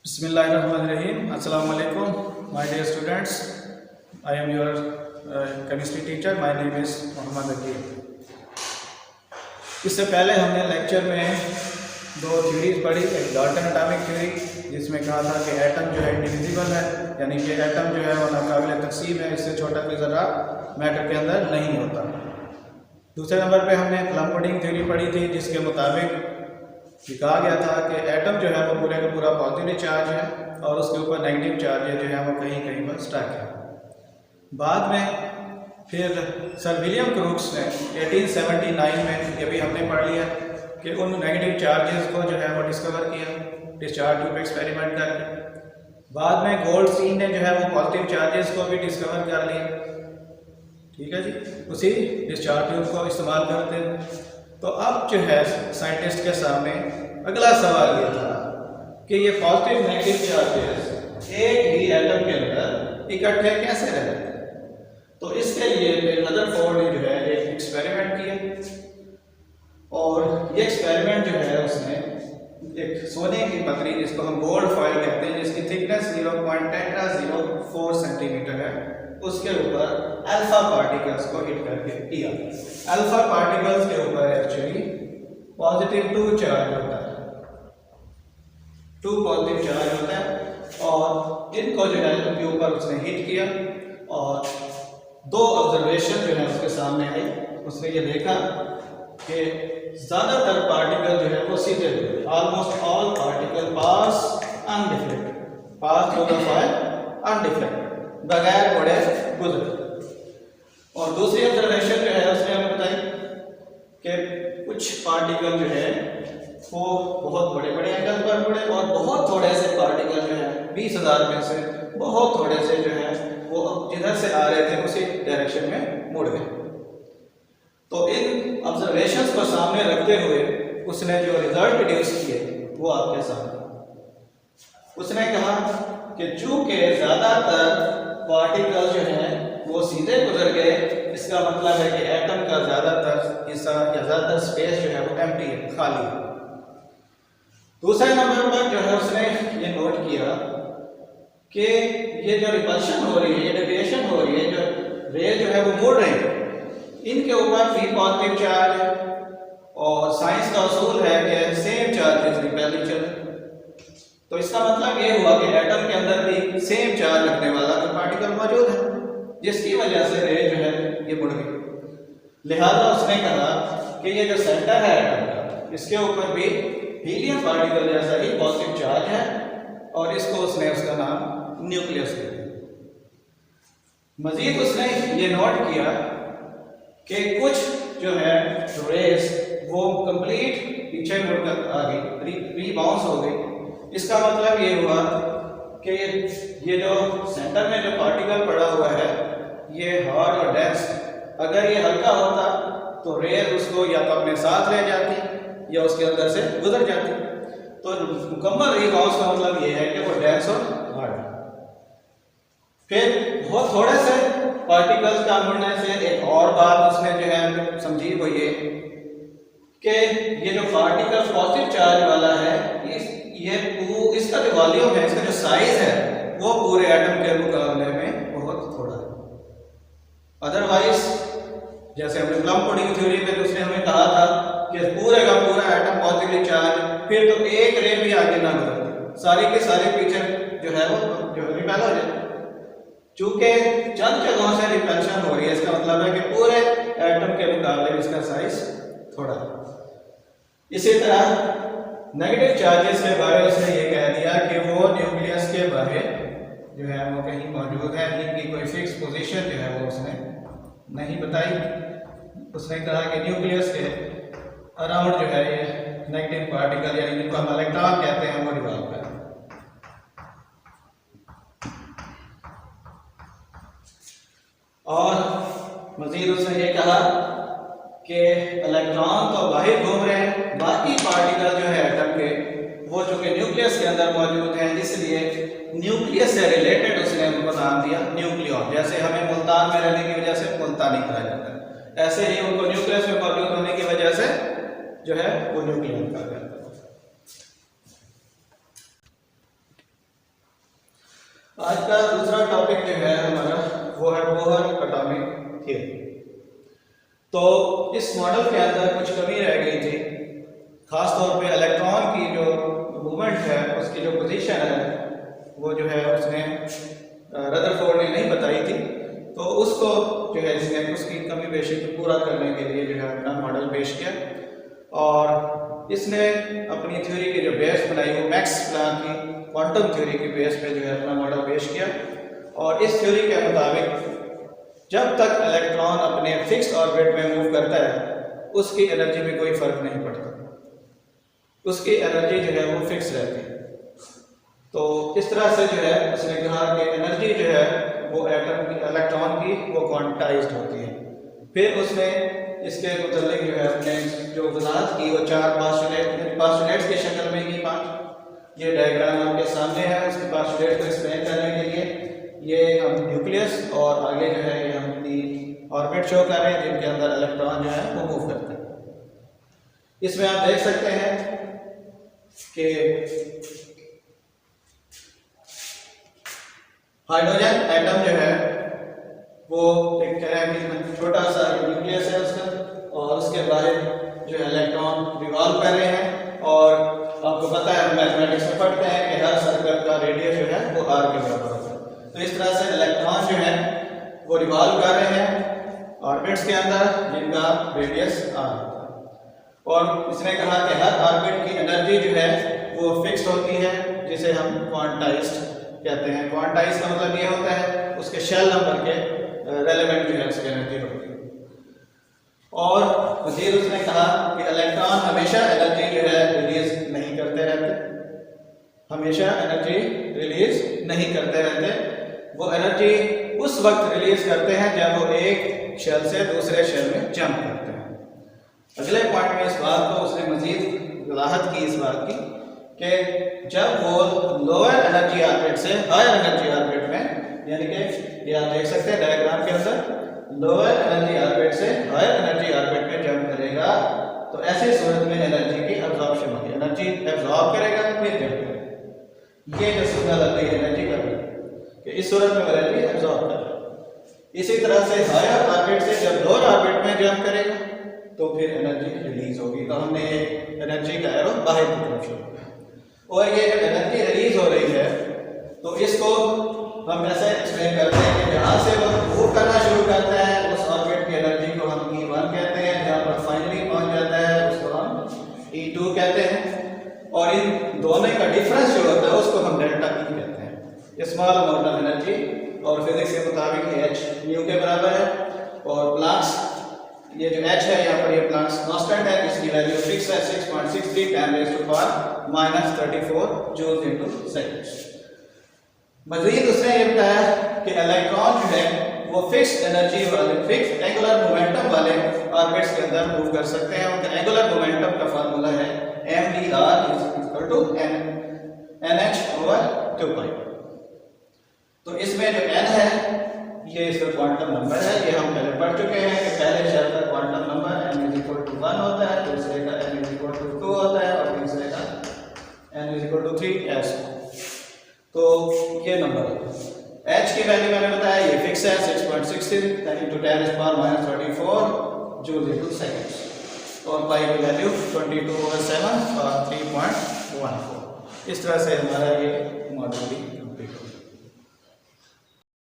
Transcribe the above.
Bismillahirrahmanirrahim. Assalamu alaikum, my dear students. I am your chemistry teacher. My name is Mohammad Akeem. इससे पहले हमने lecture में दो theories पढ़ी, एक डाल्टन एटॉमिक थ्योरी जिसमें कहा था कि एटम जो है इंडिविजिबल है, यानी कि एटम जो है वो नाकाबिल तकसीम है, इससे छोटा कोई ज़रा मैटर के अंदर नहीं होता। दूसरे नंबर पे हमने प्लम पुडिंग थ्योरी पढ़ी थी जिसके मुताबिक ये कहा गया था कि एटम जो है वो पूरे का पूरा पॉजिटिव चार्ज है और उसके ऊपर नेगेटिव चार्ज जो है वो कहीं कहीं पर स्टक है। बाद में फिर सर विलियम क्रूक्स ने 1879 में ये भी हमने पढ़ लिया कि उन नेगेटिव चार्जेस को जो है वो डिस्कवर किया डिस्चार्ज ट्यूब एक्सपेरिमेंट करके। बाद में गोल्डस्टीन ने जो है वो पॉजिटिव चार्जेस को भी डिस्कवर कर लिया। ठीक है जी, उसी डिस्चार्ज ट्यूब को इस्तेमाल करते हैं। तो अब जो है साइंटिस्ट के सामने अगला सवाल ये था कि ये पॉजिटिव नेगेटिव चार्जेस एक ही एटम के अंदर इकट्ठे कैसे रहते हैं। तो इसके लिए रदरफोर्ड ने जो है एक एक्सपेरिमेंट किया और ये एक्सपेरिमेंट जो है उसने एक सोने की पतरी जिसको हम गोल्ड फॉइल कहते हैं जिसकी थिकनेस 0.04 सेंटीमीटर है उसके ऊपर अल्फा पार्टिकल्स को हिट करके किया। अल्फा पार्टिकल्स के ऊपर एक्चुअली पॉजिटिव 2 चार्ज होता है, 2 पॉजिटिव चार्ज होता है और इनको जो है उनके ऊपर उसने हिट किया और दो ऑब्जर्वेशन जो है उसके सामने आई। उसने ये देखा कि ज्यादातर पार्टिकल जो है वो सीधे हुए, almost all particle pass undeflected, pass through the foil undeflected, बगैर मुड़े गुजरे। और दूसरी ऑब्जर्वेशन जो है उसने हमें बताई कि कुछ पार्टिकल जो है वो बहुत बड़े बड़े एंगल पर मुड़े और बहुत थोड़े से पार्टिकल जो है 20,000 में से बहुत थोड़े से जो है वो जिधर से आ रहे थे उसी डायरेक्शन में मुड़ गए। तो इन ऑब्जर्वेशंस को सामने रखते हुए उसने जो रिजल्ट प्रोड्यूस किए वो आपके सामने। उसने कहा कि चूंकि ज्यादातर पार्टिकल जो है वो सीधे गुजर गए, इसका मतलब है कि एटम का ज्यादातर हिस्सा या ज्यादातर स्पेस जो है वो एम्प्टी है, खाली है। दूसरे नंबर पर जो है उसने ये नोट किया कि ये जो रिपल्शन हो रही है, ये डेविएशन हो रही है, जो रे जो है वो मुड़ रही है, इनके ऊपर भी पॉजिटिव चार्ज है और साइंस का उसूल है कि same charge is repel each other. तो इसका मतलब ये हुआ कि एटम के अंदर भी सेम चार्ज रखने वाला कोई पार्टिकल मौजूद है जिसकी वजह से रे जो है ये मुड़ गई। लिहाजा उसने कहा कि ये जो सेंटर है एटम का इसके ऊपर भी हीलियम पार्टिकल जैसा ही पॉजिटिव चार्ज है और इसको उसने उसका नाम न्यूक्लियस दे दिया। मजीद उसने ये नोट किया कि कुछ जो है रेस वो कंप्लीट पीछे मुड़कर आ गई, रीबाउंस हो गई। इसका मतलब ये हुआ कि ये जो सेंटर में जो पार्टिकल पड़ा हुआ है ये हार्ड और डेंस, अगर ये हल्का होता तो रेयर उसको या तो अपने साथ ले जाती या उसके अंदर से गुजर जाती। तो मुकम्मल रीबाउंस का मतलब ये है कि वो डेंस और हार्ड। फिर बहुत थोड़े से पार्टिकल्स का मुड़ने से एक और बात उसने जो है समझी वो ये कि ये जो पार्टिकल पॉजिटिव चार्ज वाला है इसका जो वॉल्यूम है, इसका जो साइज है वो पूरे एटम के मुकाबले में बहुत थोड़ा है। अदरवाइज जैसे हमने प्लम पुडिंग थ्योरी में उसने हमें कहा था कि पूरे का पूरा एटम पॉजिटिव चार्ज, फिर तो एक रे भी आगे ना गुजरती, सारी के सारे फीचर जो है वो जो रिपेल हो जाए। चूंकि चंद जगहों से रिपल्शन हो रही है, इसका मतलब है कि पूरे एटम के मुकाबले में इसका साइज थोड़ा है। इसी तरह नेगेटिव चार्जेस के बारे में उसने ये कह दिया कि वो न्यूक्लियस के बाहर जो है वो कहीं मौजूद है, इनकी कोई फिक्स पोजीशन जो है वो उसने नहीं बताई। उसने कहा कि न्यूक्लियस के अराउंड जो है ये नेगेटिव पार्टिकल यानी जिनको हम इलेक्ट्रॉन कहते हैं वो रिवॉल्व करें। और मजीद उसने ये कहा कि इलेक्ट्रॉन तो बाहर घूम रहे हैं, बाकी पार्टिकल जो है एटम के वो जो कि न्यूक्लियस के अंदर मौजूद हैं, इसलिए न्यूक्लियस से रिलेटेड उसने उनको नाम दिया न्यूक्लियॉन। जैसे हमें मुल्तान में रहने की वजह से मुल्तानी कहा जाता है, ऐसे ही उनको न्यूक्लियस में मौजूद होने की वजह से जो है वो न्यूक्लियॉन कहा जाता है। आज का दूसरा टॉपिक जो है हमारा वो है बोहर एटॉमिक थ्योरी। तो इस मॉडल के अंदर कुछ कमी रह गई थी, खास तौर पे इलेक्ट्रॉन की जो मूवमेंट है उसकी जो पोजीशन है वो जो है उसने रदरफोर्ड ने नहीं बताई थी। तो उसको जो है इसने उसकी कमी पेशी को पूरा करने के लिए जो है अपना मॉडल पेश किया और इसने अपनी थ्योरी की जो बेस बनाई वो मैक्स प्लैंक की क्वांटम थ्योरी की बेस पे जो है अपना मॉडल पेश किया। और इस थ्योरी के मुताबिक जब तक इलेक्ट्रॉन अपने फिक्स ऑर्बिट में मूव करता है उसकी एनर्जी में कोई फर्क नहीं पड़ता, उसकी एनर्जी जो है वो फिक्स रहती है। तो इस तरह से जो है उसने कहा कि एनर्जी जो है वो एटम की इलेक्ट्रॉन की वो क्वांटाइज्ड होती है। फिर उसने इसके मुताबिक जो है अपने जो वजाहत की वो 4 पास्टुलेट्स की शक्ल में की 5। ये डायग्राम आपके सामने है, उसके पास्टुलेट को एक्सप्लेन करने के लिए ये हम न्यूक्लियस और आगे जो है ये हम अपनी ऑर्बिट शो कर रहे हैं जिनके अंदर इलेक्ट्रॉन जो है वो मूव करते हैं। इसमें आप देख सकते हैं कि हाइड्रोजन एटम जो है वो एक तरह की छोटा सा न्यूक्लियस है उसका, और उसके बाहर जो है इलेक्ट्रॉन रिवॉल्व कर रहे हैं। और आपको पता है मैथमेटिक्स में पढ़ते हैं कि हर सर्कल का रेडियस जो है वो r के बराबर होता है। तो इस तरह से इलेक्ट्रॉन जो है वो रिवॉल्व कर रहे हैं ऑर्बिट्स के अंदर जिनका रेडियस r होता है। और इसने कहा कि हर ऑर्बिट की एनर्जी जो है वो फिक्स होती है जिसे हम क्वांटाइज्ड कहते हैं। क्वांटाइज का मतलब ये होता है उसके शेल नंबर के रेलेवेंट जो है उसकी एनर्जी होती है। और मज़ीद उसने कहा कि इलेक्ट्रॉन हमेशा एनर्जी जो है रिलीज नहीं करते रहते, हमेशा एनर्जी रिलीज नहीं करते रहते। वो एनर्जी उस वक्त रिलीज करते हैं जब वो एक शेल से दूसरे शेल में जंप करते हैं। अगले पॉइंट में इस बात को उसने मज़ीद वजाहत की इस बात की कि जब वो लोअर एनर्जी ऑर्बिट से हायर एनर्जी ऑर्बिट में, यानी कि ये आप देख सकते हैं डायग्राम के अंदर, लोअर एनर्जी ऑर्बिट से हायर एनर्जी ऑर्बिट में जंप करेगा तो ऐसी सूरत में एनर्जी की एब्जॉर्प्शन होगी, एनर्जी एब्जॉर्ब करेगा फिर जंप करेगा। ये जो सिग्नल अभी एनर्जी का कि इस सूरत में एनर्जी एब्जॉर्ब करेगा। इसी तरह से हायर ऑर्बिट से जब लोअर ऑर्बिट में जंप करेगा तो फिर एनर्जी रिलीज होगी। तो हमने एनर्जी का एरो बाहर की तरफ शुरू किया और ये जब एनर्जी रिलीज हो रही है तो इसको हम ऐसे एक्सप्लेन करते हैं कि जहाँ से वो मूव करना शुरू करता है उस ऑर्बिट की एनर्जी को हम E1 कहते हैं, जहाँ पर फाइनली पहुँच जाता है उसको हम E2 कहते हैं। और इन दोनों का डिफरेंस जो होता है उसको हम डेल्टा E कहते हैं, स्मॉल अमाउंट ऑफ एनर्जी। और फिजिक्स के मुताबिक ये h न्यू के बराबर है। और प्लांक्स ये जो h है यहाँ पर ये प्लांक्स कांस्टेंट है, इसकी वैल्यू फिक्स है 6.63 10⁻34 जूल इनटू सेकंड्स। मज़ीद उसने ये बताया कि इलेक्ट्रॉन जो है वो फिक्स एनर्जी वाले फिक्स एंगुलर मोमेंटम वाले ऑर्बिट्स के अंदर मूव कर सकते हैं। उनका एंगुलर मोमेंटम का फार्मूला है mvr = nh/2π। तो इसमें जो n है ये इसका क्वांटम नंबर है, ये हम पहले पढ़ चुके हैं कि पहले शेल का क्वांटम नंबर n = 1 होता है, दूसरे का n = 2 होता है और तीसरे का n = 3 ऐसे। तो ये नंबर है। h की वैल्यू मैंने बताया ये फिक्स है 6.63 × 10⁻34 जूल इनटू सेकंड्स। और पाई की वैल्यू 22/7 और 3.14। इस तरह से हमारा ये मॉडल भी